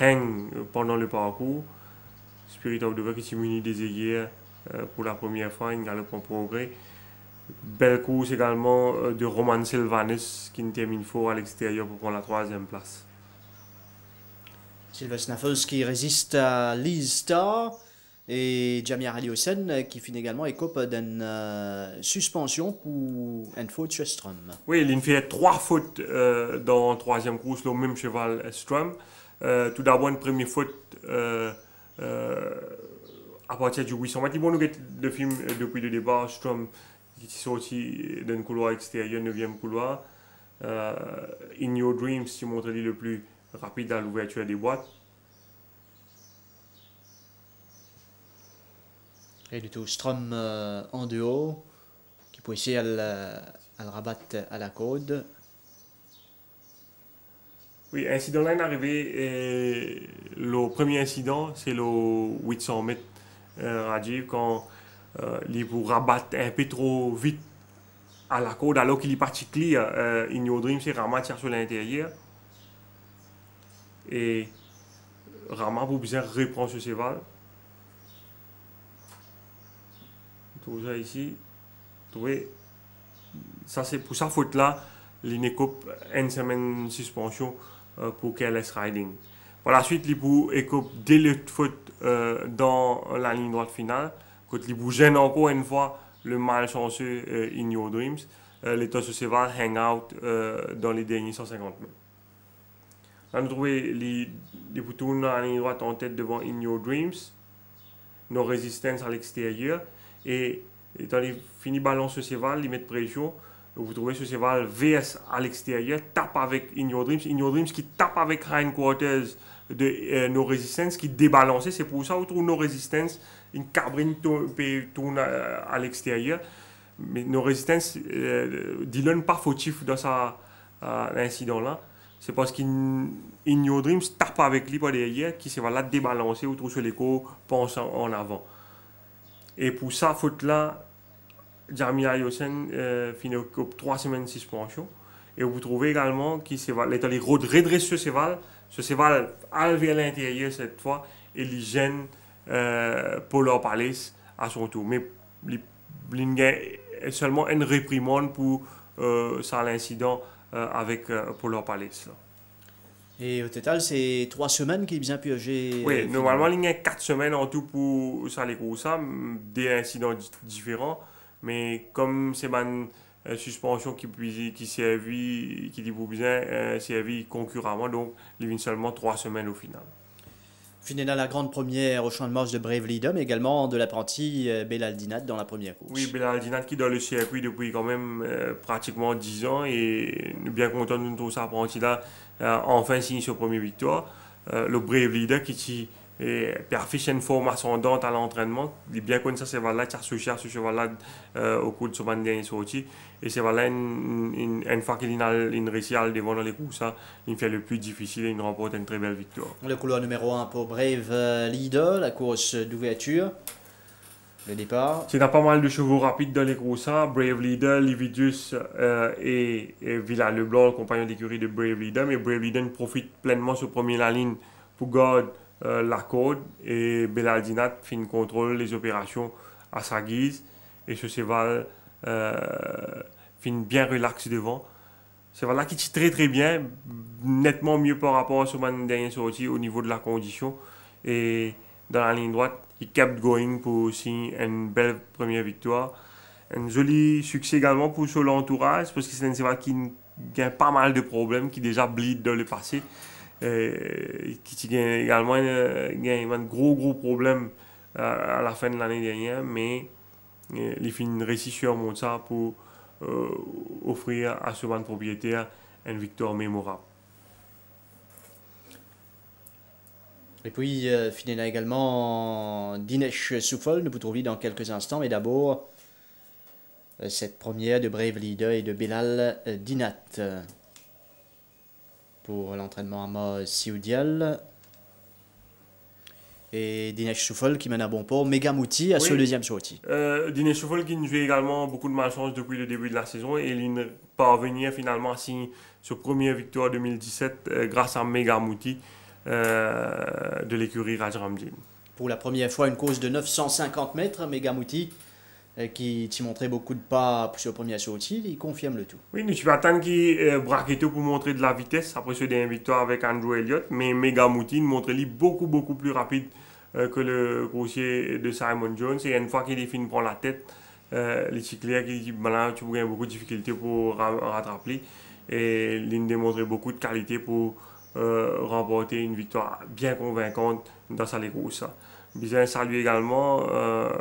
hang pendant le parcours. Spirit of Dover qui s'immunise des aiguilles pour la première fois, il galope en progrès. Belle course également de Roman Sylvanus qui termine fort à l'extérieur pour prendre la 3e place. Silver Snaffles qui résiste à Liz Star Et Jamir Aliosen qui finit également écope d'une suspension pour une faute sur Strum. Oui, il fait 3 fautes dans la troisième course, le même cheval Strum. Tout d'abord, une première faute à partir du 800 mètres. Bon, nous avons le film depuis le départ, Strum qui est sorti d'un couloir extérieur, 9e couloir. In Your Dreams, qui montre le plus rapide à l'ouverture des boîtes. Et du tout, Strum en dehors, qui peut essayer à le rabattre à la corde. Oui, incident là est arrivé. Le premier incident, c'est le 800 mètres Rajiv, quand il vous rabattre un peu trop vite à la corde, alors qu'il est parti clear. In Your Dream, c'est Rama tire sur l'intérieur. Et Rama, pour bien reprendre ce cheval. Tout ça ici. Trouvez. Ça, c'est pour sa faute là, il coupe une semaine de suspension pour Careless Riding. Par la suite, il peut écope dès le faute dans la ligne droite finale. Quand il vous gêne encore une fois le malchanceux In Your Dreams, l'état ce cheval hang out dans les derniers 150 mètres. Là, nous trouvons les boutons dans la ligne droite en tête devant In Your Dreams, nos résistances à l'extérieur. Et quand il finit balance ce cheval, il met pression. Vous trouvez ce cheval VS à l'extérieur, tape avec In Your Dreams qui tape avec hindquarters de nos résistances, qui débalance. C'est pour ça que vous trouvez nos résistances, une cabrine tourne à l'extérieur. Mais nos résistances, Dylan pas fautif dans l'incident là. C'est parce qu'In Your Dreams tape avec lui par derrière, qui se va là débalancer, ou trouve sur l'écho, pense en avant. Et pour ça, faute là, Jamir Aliosen finit 3 semaines de suspension. Et vous trouvez également qu'il redresse ce cheval a vers l'intérieur cette fois, et il gêne Polar Palace à son tour. Mais il a seulement une réprimande pour ça, l'incident avec Polar Palace. Là. Et au total, c'est 3 semaines qui est bien purgé. Oui, normalement, il y a 4 semaines en tout pour ça, les courses, des incidents différents. Mais comme c'est une suspension qui servit, qui dit vous bien, servit concurremment, donc il vient seulement 3 semaines au final. Finit la grande première au champ de marche de Brave Leader, mais également de l'apprenti Belal Dinat dans la première course. Oui, Belal Dinat qui est dans le circuit depuis quand même pratiquement 10 ans, et nous sommes bien contents de nous trouver ça apprenti là, enfin signé sa première victoire. Le Brave Leader qui affiche une forme ascendante à l'entraînement. Il est bien connu ça, ce cheval-là, qui a associé à ce cheval-là au cours de ce dernier sorti. Et ce cheval-là, une fois qu'il a réussi à le devant dans les courses, il fait le plus difficile et il remporte une très belle victoire. Le couloir numéro 1 pour Brave Leader, la course d'ouverture. Le départ. C'est pas mal de chevaux rapides dans les courses. Brave Leader, Lividius et Villa Leblanc, le compagnon d'écurie de Brave Leader. Mais Brave Leader profite pleinement sur premier la ligne pour garder la corde, et Belal Dinat fin contrôle les opérations à sa guise, et ce cheval fin bien relax devant. Ce cheval là qui tire très très bien, nettement mieux par rapport à son dernier sorti au niveau de la condition, et dans la ligne droite il kept going pour aussi une belle première victoire. Un joli succès également pour son entourage, parce que c'est un cheval qui a pas mal de problèmes, qui déjà bleed dans le passé. Qui a également un gros problème à la fin de l'année dernière, mais il finit réussi sur ça pour offrir à ce ban propriétaire une victoire mémorable. Et puis finira également Dinesh Souffol, nous vous trouvons dans quelques instants, mais d'abord cette première de Brave Leader et de Belal Dinat. Pour l'entraînement à mort Sioudial. Et Dinesh Souffol qui mène à bon port. Megamouti à ce deuxième sortie. Dinesh Souffol qui nous joue également beaucoup de malchance depuis le début de la saison, et il ne parvenir finalement à signer sa première victoire 2017 grâce à Megamouti de l'écurie Rajramjin. Pour la première fois, une course de 950 mètres. Megamouti qui montrait beaucoup de pas sur le premier sortie, il confirme le tout. Oui, nous sommes attendus qu'il braque tout pour montrer de la vitesse après ce dernier victoire avec Andrew Elliott, mais Megamouti montrait lui beaucoup plus rapide que le coursier de Simon Jones. Et une fois qu'il est fini prendre la tête, les clair qui dit ben tu as beaucoup de difficultés pour rattraper. Et il démontré beaucoup de qualité pour remporter une victoire bien convaincante dans sa course. Bien saluer également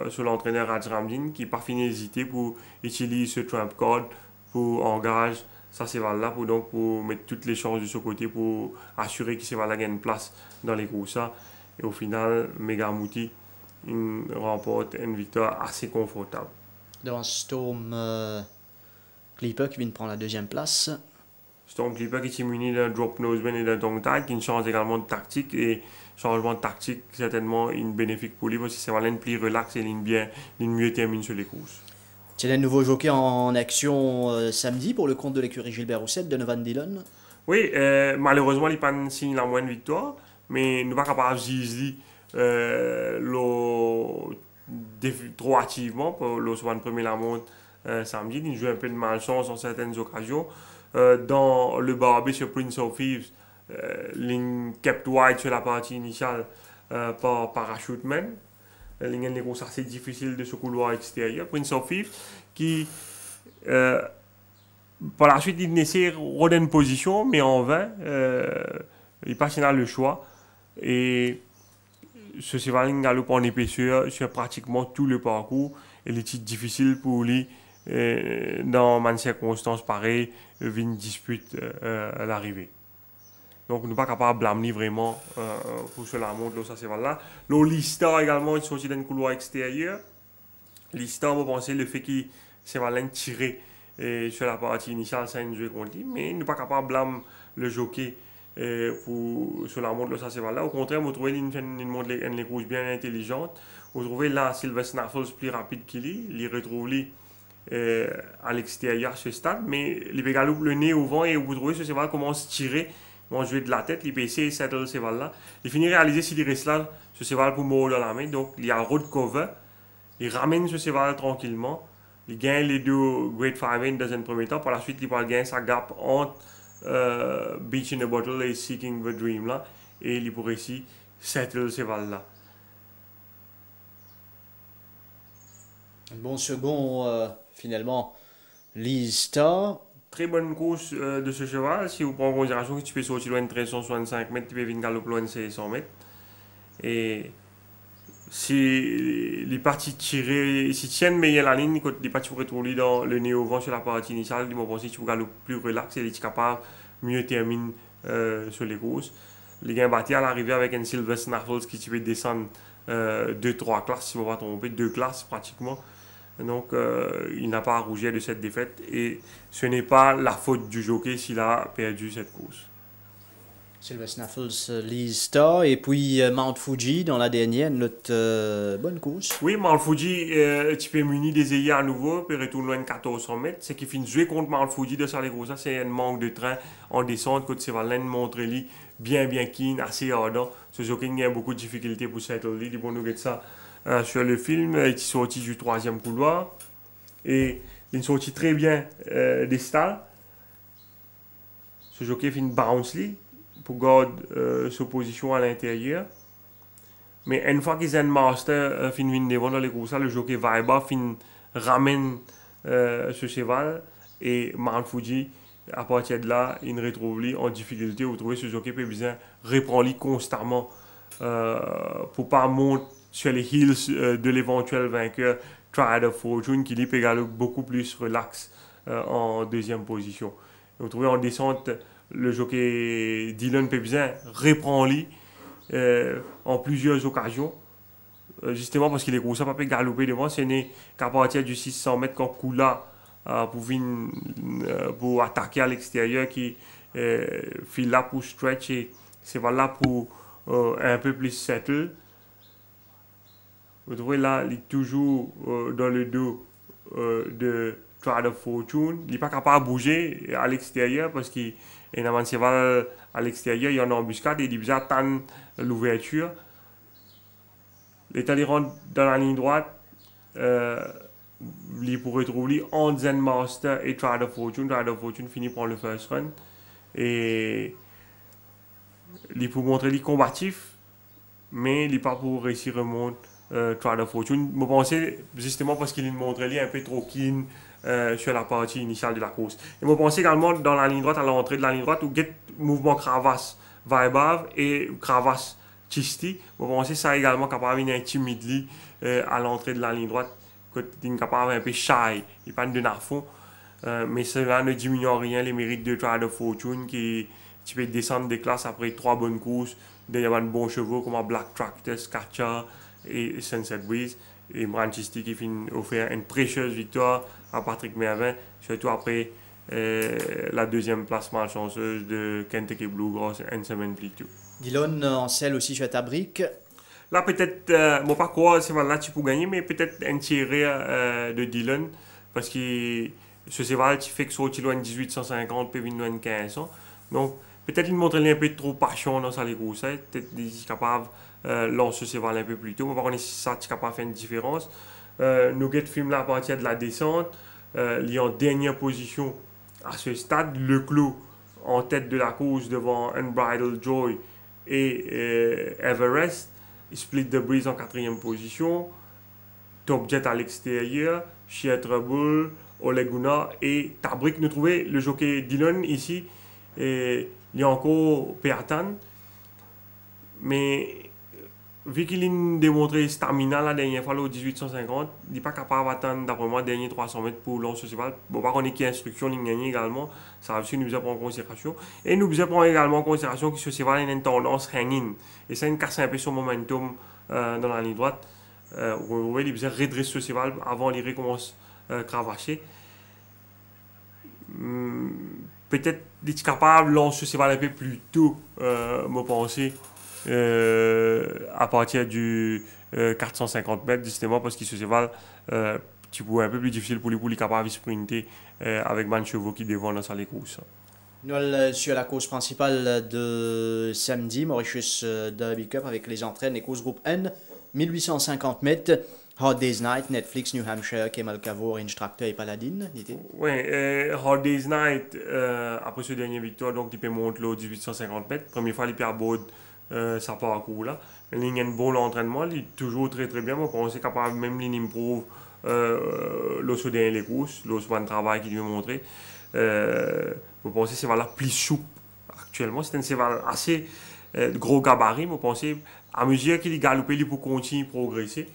sur l'entraîneur Raj Ramdin qui n'a pas fini d'hésiter pour utiliser ce trump card pour engager ça cheval-là pour mettre toutes les chances de ce côté pour assurer que cheval-là gagne une place dans les courses. Et au final, Megamouti remporte une victoire assez confortable. Devant Storm Clipper qui vient de prendre la deuxième place. Storm Clipper qui est muni d'un drop nosebend et d'un tongue tide, qui change également de tactique. Et changement de tactique, certainement, une bénéfique pour lui parce que c'est vraiment plus relax et une mieux termine sur les courses. C'est un nouveau jockey en action samedi pour le compte de l'écurie Gilbert Roussel de Novan Dillon. Oui, malheureusement, il n'a pas signé la moindre victoire, mais nous ne sommes pas capables de juger trop activement pour le premier la montre samedi. Il joue un peu de malchance en certaines occasions. Dans le barbé sur Prince of Thieves, ligne kept wide sur la partie initiale par Parachuteman. Il y a une course assez difficile de ce couloir extérieur. Prince of Thieves qui, par la suite, il essaie de redonner une position, mais en vain. Il passe dans le choix. Et ce cheval galope en épaisseur sur pratiquement tout le parcours. Et il est difficile pour lui, dans une circonstance pareille, une dispute à l'arrivée. Donc, nous ne sommes pas capables de blâmer vraiment pour cela montre ça cheval-là. L'Olista également, il est sorti d'un couloir extérieur. L'Olista, on va penser le fait qu'il cheval tiré sur la partie initiale, ça a une joué contre lui. Mais nous ne sommes pas capables de blâmer le jockey pour cela montre ça cheval-là. Au contraire, vous trouvez une montre une course bien intelligente. Vous trouvez là Silver Snaffles plus rapide qu'il est. Il retrouve lui à l'extérieur ce stade, mais il peut galoper le nez au vent et vous trouvez ce cheval commence à tirer. Ils vont jouer de la tête, il peut essayer de settle ce cheval-là. Il finit de réaliser s'il reste là, ce cheval pour mourir dans la main. Donc, il y a un road cover. Il ramène ce cheval tranquillement. Il gagne les deux Great Five dans un premier temps. Par la suite, il va gagner sa gap entre Beach in a Bottle et Seeking the Dream là. Et il pourrait ici settle ce cheval-là. Un bon second, finalement, Lee Star. Très bonne course de ce cheval. Si vous prenez en considération que tu peux sortir loin de 1365 mètres, tu peux venir galoper loin de 600 mètres. Et si les parties tirées, si tu tiennent meilleur la ligne, quand les parties pourraient trouver dans le nez au vent sur la partie initiale, ils vont penser que tu peux galoper plus relax et les capables mieux terminer sur les courses. Les gains battus à l'arrivée avec un Silver Snaffles qui peut descendre 2-3 classes, si on va tromper, 2 classes pratiquement. Donc, il n'a pas à rougir de cette défaite et ce n'est pas la faute du jockey s'il a perdu cette course. Silver Snaffles, Lee Star et puis Mount Fuji dans la dernière, notre bonne course. Oui, Mount Fuji, tu peux munir des ailiers à nouveau, puis retourner loin de 1400 mètres. Ce qui finit jouer contre Mount Fuji de ça, c'est un manque de train en descente. Quand c'est Valène montre lui bien keen, assez ardent. Ce jockey a beaucoup de difficultés pour settle lui. Bon, nous regarde ça sur le film. Il est sorti du troisième couloir et il est sorti très bien des stalls. Ce jockey fait une bounce lui pour garder sa position à l'intérieur. Mais une fois qu'ils ont un master fin devant dans les courses, le jockey Viber ramène ce cheval et Mount Fuji, à partir de là, il retrouve lui en difficulté. Vous trouvez ce jockey peut bien reprendre lui constamment pour pas monter sur les heels de l'éventuel vainqueur Triad of Fortune qui lui peut galoper beaucoup plus relax en deuxième position. Vous trouvez en descente le jockey Dillon peut bien reprendre lui en plusieurs occasions, justement parce qu'il est gros, ça peut pas galoper devant, ce n'est qu'à partir du 600 mètres qu'on coule là pour attaquer à l'extérieur qui file là pour stretch et c'est là pour un peu plus settle. Vous trouvez là, il est toujours dans le dos de Triad of Fortune. Il n'est pas capable de bouger à l'extérieur parce qu'il y a un cheval à l'extérieur, il y a une embuscade et il dit attendre l'ouverture. L'état rentre dans la ligne droite, il pourrait trouver entre Zen Master et Triad of Fortune. Triad of Fortune finit par le first run et il peut montrer les combatifs, mais il n'est pas pour réussir à remonter Trial of Fortune. Je pensais justement parce qu'il montrait un peu trop keen sur la partie initiale de la course. Et je pensais également dans la ligne droite, à l'entrée de la ligne droite, où get mouvement Kravas Vaibhav et Kravas Chisti. Je pensais ça également capable d'intimider à l'entrée de la ligne droite, que tu es capable un peu shy, il pas de à fond. Mais cela ne diminue en rien les mérites de Trial of Fortune qui tu peux descendre des classes après 3 bonnes courses. Il y a de bons chevaux comme Black Tractor, Skacha et Sunset Breeze. Et Branchisti qui finit offert une précieuse victoire à Patrick Mervin, surtout après la deuxième place malchanceuse de Kentucky Bluegrass une semaine plus tôt. Dillon en selle aussi sur ta brique. Là, peut-être, bon, pas quoi, c'est là tu peux gagner, mais peut-être un tiré de Dillon, parce que ce cheval, tu fais que soit tu loin 1850, puis loin 1500. Donc, peut-être il montre un peu trop passion dans sa course, peut-être il est capable de lancer ce cheval un peu plus tôt, mais par contre, si ça, tu es capable de faire une différence. Nous film là à partir de la descente, il est en dernière position à ce stade, le clos en tête de la course devant Unbridled Joy et Everest. Split the Breeze en 4e position, Top Jet à l'extérieur, Sheer Trouble, Oleguna et Tabrik. Nous trouvons le jockey Dillon ici, et il y a encore Peatan, mais vu qu'il a démontré stamina la dernière fois au 1850, il n'est pas capable d'attendre d'après moi les derniers 300 mètres pour lancer ce cheval. Bon, par contre, il y a instruction ligne gagnée également, ça aussi nous prendre en considération. Et nous prendre également en considération que ce cheval a une tendance hang-in. Et ça, il casse un peu son momentum dans la ligne droite. Vous voyez, il redresse ce cheval avant qu'il recommence à cravacher. Peut-être qu'il est capable de lancer ce cheval un peu plus tôt, me penser. À partir du 450 mètres, justement, parce que ce cheval, tu peux un peu plus difficile pour lui capable de sprinter avec ban chevaux qui devant dans sa course. Nous sur la course principale de samedi, Mauritius Derby Cup avec les entraînes, les courses groupe N, 1850 mètres, Hard Day's Night, Netflix, New Hampshire, Kemal Cavour, Range Tractor et Paladin. Oui, Hard Day's Night, après ce dernier victoire, donc il peut monter le 1850 mètres. Première fois, il peut aborde ça parcours là. Il y a un bon entraînement, il est toujours très très bien. On est capable même d'improve l'osso derrière les courses, l'osso de travail qu'il lui a montré. Je pense que c'est la plus souple actuellement. C'est un cheval assez gros gabarit. Je pense à mesure qu'il galope, il peut continuer à progresser.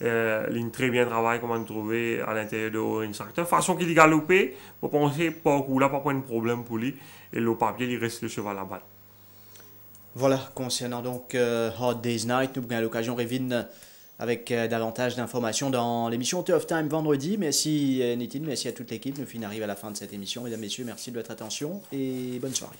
Il a très bien travaillé comme on trouvé à l'intérieur de Orange Tractor. De façon qu'il galope, je pense que parcours là, pas de problème pour lui. Et le papier, il reste le cheval à battre. Voilà, concernant donc Hard Day's Night, nous avons l'occasion de revenir avec davantage d'informations dans l'émission Turf Time vendredi. Merci Nitin, merci à toute l'équipe. Nous arrivons à la fin de cette émission. Mesdames, Messieurs, merci de votre attention et bonne soirée.